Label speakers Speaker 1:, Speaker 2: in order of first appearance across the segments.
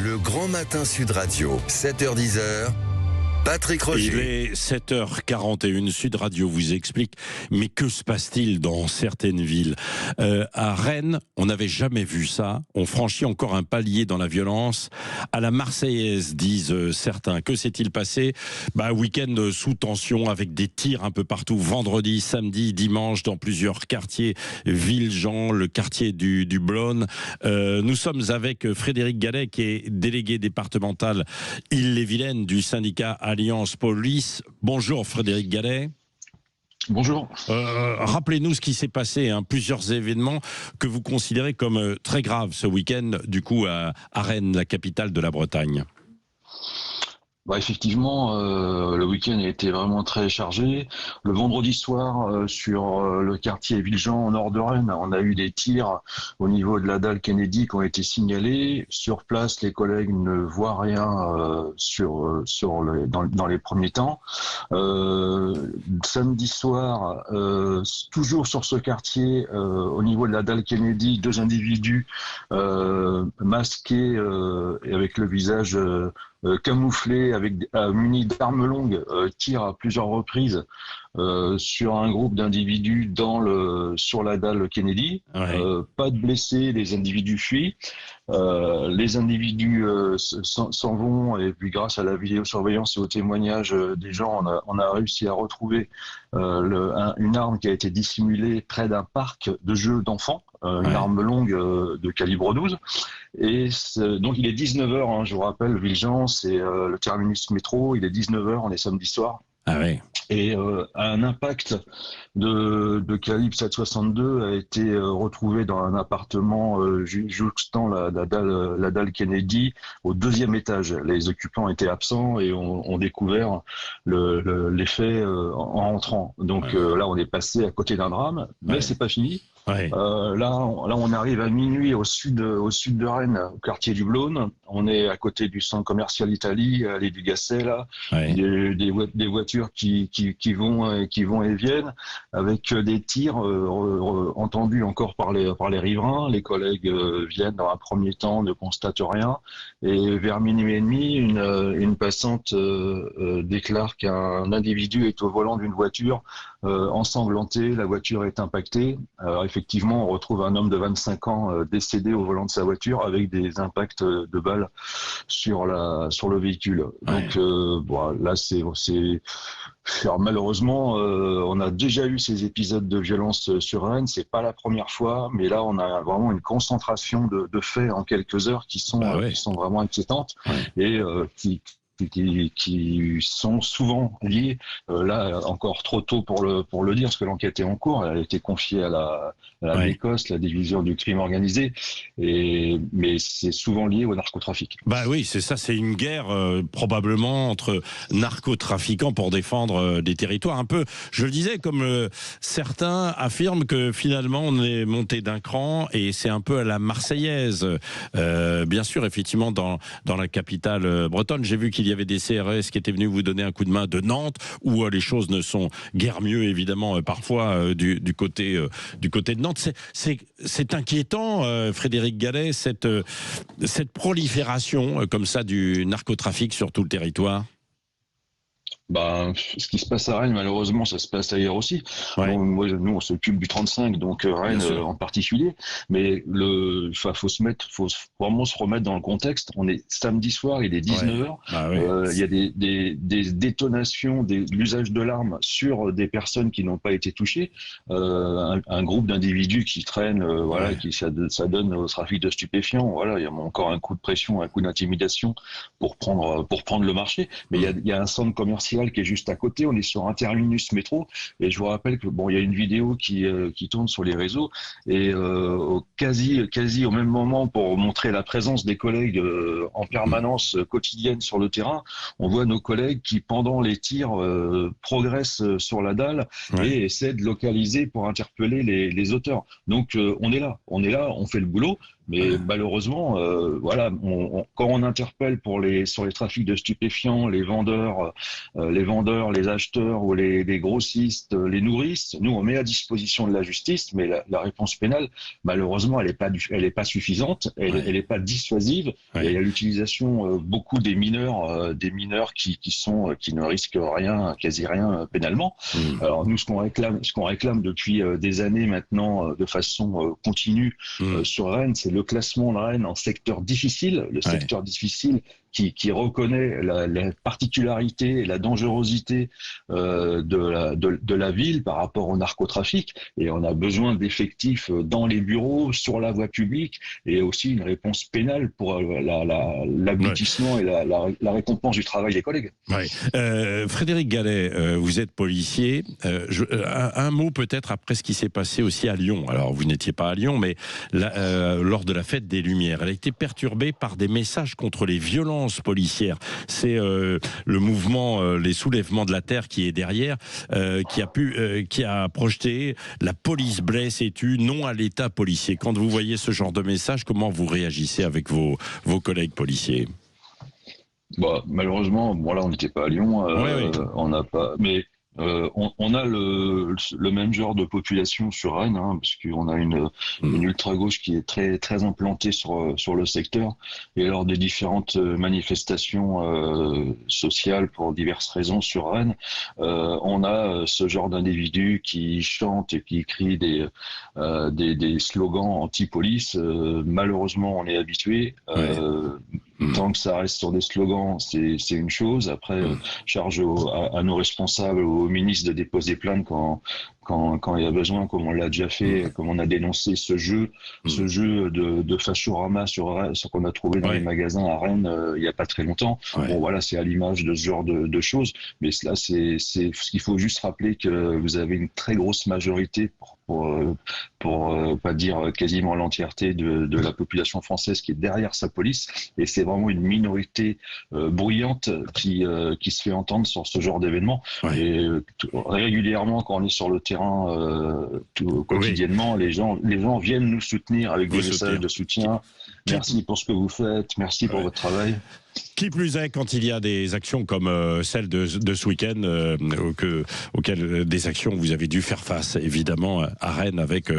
Speaker 1: Le Grand Matin Sud Radio, 7h-10h. Patrick Roger.
Speaker 2: Il est 7h41, Sud Radio vous explique, mais que se passe-t-il dans certaines villes ? À Rennes, on n'avait jamais vu ça, on franchit encore un palier dans la violence. À la Marseillaise, disent certains. Que s'est-il passé ? Week-end sous tension avec des tirs un peu partout, vendredi, samedi, dimanche, dans plusieurs quartiers, Villejean, le quartier du Blône. Nous sommes avec Frédéric Gallet, qui est délégué départemental Ille-et-Vilaine du syndicat Alliance Police. Bonjour Frédéric Gallet.
Speaker 3: Bonjour.
Speaker 2: Rappelez-nous ce qui s'est passé, plusieurs événements que vous considérez comme très graves ce week-end, du coup à Rennes, la capitale de la Bretagne.
Speaker 3: Effectivement, le week-end a été vraiment très chargé. Le vendredi soir, sur le quartier Villejean, au nord de Rennes, on a eu des tirs au niveau de la dalle Kennedy qui ont été signalés. Sur place, les collègues ne voient rien dans les premiers temps. Samedi soir, toujours sur ce quartier, au niveau de la dalle Kennedy, 2 individus masqués et avec le visage camouflés, munis d'armes longues, tirent à plusieurs reprises sur un groupe d'individus sur la dalle Kennedy.
Speaker 2: Ouais.
Speaker 3: Pas de blessés, les individus fuient. Les individus s'en vont, et puis grâce à la vidéosurveillance et au témoignage des gens, on a réussi à retrouver une arme qui a été dissimulée près d'un parc de jeux d'enfants, une arme longue de calibre 12. Et donc il est 19h, je vous rappelle, Villejean, c'est le terminus métro, il est 19h, on est samedi soir.
Speaker 2: Ah ouais.
Speaker 3: Et un impact de calibre 7,62 a été retrouvé dans un appartement jouxtant la dalle Kennedy au 2e étage. Les occupants étaient absents et ont découvert les faits en rentrant. Donc là, on est passé à côté d'un drame, mais c'est pas fini.
Speaker 2: Ouais.
Speaker 3: Là, on arrive à minuit au sud de Rennes, au quartier du Blône. On est à côté du centre commercial Italie, allée du Gasset, là.
Speaker 2: Ouais.
Speaker 3: Des voitures qui vont et viennent, avec des tirs entendus encore par les riverains. Les collègues viennent dans un premier temps, ne constatent rien. Et vers minuit et demi, une passante déclare qu'un individu est au volant d'une voiture ensanglanté. La voiture est impactée. Alors, effectivement, on retrouve un homme de 25 ans décédé au volant de sa voiture avec des impacts de balles sur le véhicule. Donc là, alors, malheureusement, on a déjà eu ces épisodes de violence sur Rennes. C'est pas la première fois, mais là, on a vraiment une concentration de faits en quelques heures qui sont vraiment inquiétantes et qui sont souvent liés, là encore trop tôt pour le dire, parce que l'enquête est en cours. Elle a été confiée à la DICOS, la division du crime organisé, mais c'est souvent lié au narcotrafic.
Speaker 2: Oui, c'est ça, c'est une guerre probablement entre narcotrafiquants pour défendre des territoires. Un peu, je le disais, comme certains affirment que finalement on est monté d'un cran et c'est un peu à la Marseillaise. Bien sûr, effectivement, dans la capitale bretonne, j'ai vu qu'il y avait des CRS qui étaient venus vous donner un coup de main de Nantes, où les choses ne sont guère mieux, évidemment, parfois du côté de Nantes. C'est inquiétant, Frédéric Gallet, cette prolifération comme ça du narcotrafic sur tout le territoire.
Speaker 3: Ce qui se passe à Rennes, malheureusement, ça se passe ailleurs aussi.
Speaker 2: Ouais.
Speaker 3: Donc, nous, on s'occupe du 35, donc Rennes en particulier. Mais faut vraiment se remettre dans le contexte. On est samedi soir, il est 19h. Il y a des détonations, l'usage de l'arme sur des personnes qui n'ont pas été touchées. Un groupe d'individus qui traînent, ça donne au trafic de stupéfiants. Voilà, il y a encore un coup de pression, un coup d'intimidation pour prendre le marché. Mais il y a un centre commercial qui est juste à côté, on est sur un terminus métro, et je vous rappelle que il y a une vidéo qui tourne sur les réseaux, et quasi au même moment, pour montrer la présence des collègues en permanence quotidienne sur le terrain, on voit nos collègues qui, pendant les tirs, progressent sur la dalle et essaient de localiser pour interpeller les auteurs. Donc on est là, on fait le boulot, Mais malheureusement, voilà, quand on interpelle sur les trafics de stupéfiants, les vendeurs, les acheteurs ou les grossistes, les nourrices, nous on met à disposition de la justice, mais la réponse pénale, malheureusement, elle est pas suffisante, elle est pas dissuasive. Et il y a l'utilisation beaucoup des mineurs qui ne risquent rien, quasi rien pénalement. Alors nous, ce qu'on réclame depuis des années maintenant, de façon continue sur Rennes, c'est le classement de Rennes en secteur difficile. Le secteur difficile qui reconnaît la particularité et la dangerosité de la ville par rapport au narcotrafic. Et on a besoin d'effectifs dans les bureaux, sur la voie publique, et aussi une réponse pénale pour l'aboutissement et la récompense du travail des collègues.
Speaker 2: Frédéric Gallet, vous êtes policier. Un mot peut-être après ce qui s'est passé aussi à Lyon. Alors vous n'étiez pas à Lyon, mais lors de la fête des Lumières, elle a été perturbée par des messages contre les violences policières. C'est le mouvement Les Soulèvements de la Terre qui est derrière, qui a projeté la police blesse et tue, non à l'État policier. Quand vous voyez ce genre de message, comment vous réagissez avec vos collègues policiers?
Speaker 3: Malheureusement, là on n'était pas à Lyon, on n'a pas, mais on a le même genre de population sur Rennes, parce qu'on a une ultra-gauche qui est très, très implantée sur le secteur. Et lors des différentes manifestations sociales pour diverses raisons sur Rennes, on a ce genre d'individus qui chantent et qui crient des slogans anti-police. Malheureusement, on est habitué. Tant que ça reste sur des slogans, c'est une chose. Après, charge à nos responsables, aux ministres de déposer plainte quand il y a besoin, comme on l'a déjà fait, comme on a dénoncé ce jeu de Fachorama sur qu'on a trouvé dans les magasins à Rennes il n'y a pas très longtemps. Bon, voilà, c'est à l'image de ce genre de choses. Mais là, c'est ce qu'il faut juste rappeler, que vous avez une très grosse majorité pour pas dire quasiment l'entièreté de la population française qui est derrière sa police, et c'est vraiment une minorité bruyante qui se fait entendre sur ce genre d'événement. Et régulièrement, quand on est sur le terrain quotidiennement, les gens viennent nous soutenir avec des messages de soutien. Merci pour ce que vous faites, merci pour votre travail.
Speaker 2: Qui plus est, quand il y a des actions comme celle de ce week-end, auxquelles des actions vous avez dû faire face, évidemment, à Rennes, avec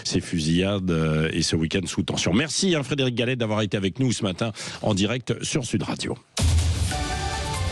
Speaker 2: ces fusillades et ce week-end sous tension. Merci Frédéric Gallet d'avoir été avec nous ce matin en direct sur Sud Radio.